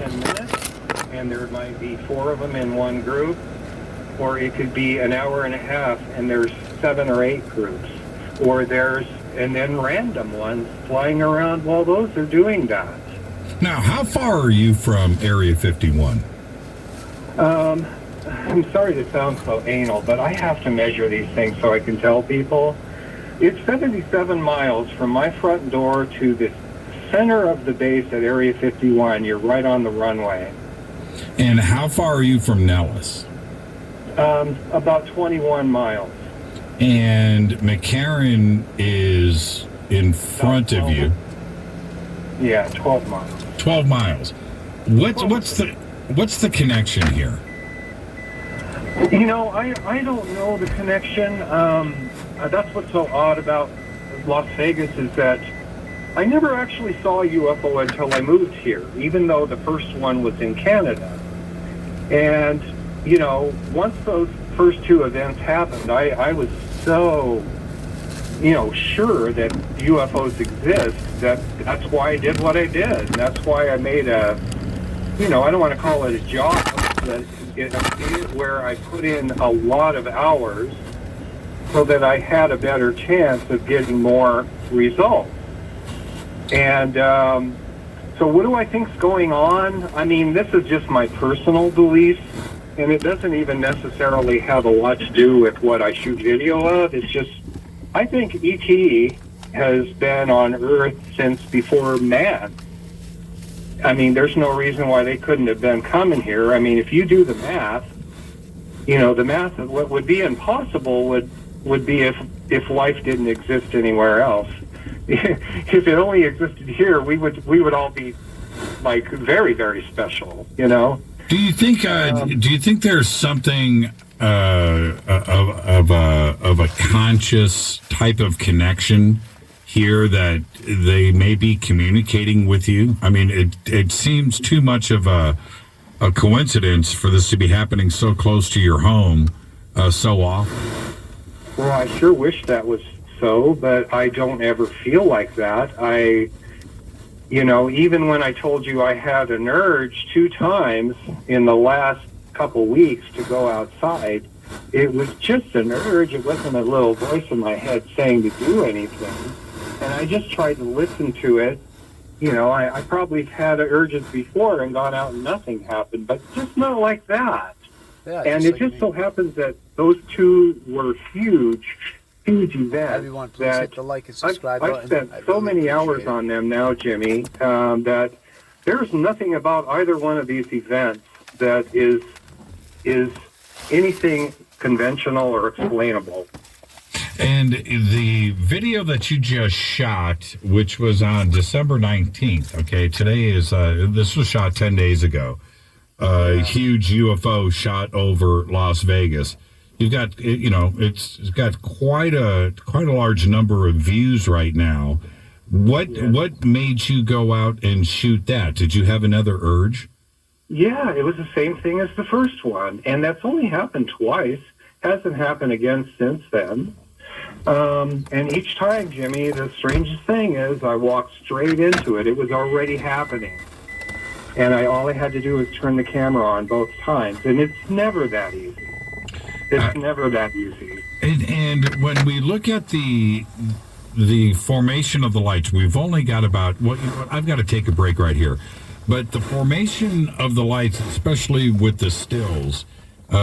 10 minutes, and there might be 4 of them in one group, or it could be an hour and a half, and there's 7 or 8 groups, and then random ones flying around while those are doing that. Now, how far are you from Area 51? I'm sorry to sound so anal, but I have to measure these things so I can tell people. It's 77 miles from my front door to the center of the base at Area 51. You're right on the runway. And how far are you from Nellis? About 21 miles. And McCarran is in front of you. Yeah, 12 miles. 12 miles. What's the connection here? You know, I don't know the connection. That's what's so odd about Las Vegas is that I never actually saw a UFO until I moved here, even though the first one was in Canada. And, you know, once those first 2 events happened, I was so, you know, sure that UFOs exist, that's why I did what I did. That's why I made a, you know, I don't want to call it a job, but where I put in a lot of hours so that I had a better chance of getting more results. And so what do I think's going on? I mean, this is just my personal belief, and it doesn't even necessarily have a lot to do with what I shoot video of. It's just, I think ET has been on Earth since before man. I mean, there's no reason why they couldn't have been coming here. I mean, if you do the math, you know, the math of what would be impossible would be if life didn't exist anywhere else. If it only existed here, we would all be like very, very special, you know. Do you think there's something of a conscious type of connection here that they may be communicating with you? I mean, it seems too much of a coincidence for this to be happening so close to your home so often. Well, I sure wish that was so, but I don't ever feel like that. You know, even when I told you I had an urge 2 times in the last couple weeks to go outside, it was just an urge. It wasn't a little voice in my head saying to do anything. And I just tried to listen to it. You know, I probably had urges before and gone out and nothing happened, but just not like that. Yeah, and it just so happens that those 2 were huge events. Everyone, please hit the like and subscribe button. I've spent so many hours on them now, Jimmy, that there's nothing about either one of these events that is anything conventional or explainable. And the video that you just shot, which was on December 19th, okay, today is, this was shot 10 days ago. Huge UFO shot over Las Vegas. You've got, you know, it's got quite a large number of views right now. What made you go out and shoot that? Did you have another urge? Yeah, it was the same thing as the first one, and that's only happened twice. Hasn't happened again since then. And each time, Jimmy, the strangest thing is I walked straight into it. It was already happening. And all I had to do was turn the camera on both times. And it's never that easy. It's never that easy. And when we look at the formation of the lights, we've only got about, well, you know what, I've got to take a break right here. But the formation of the lights, especially with the stills,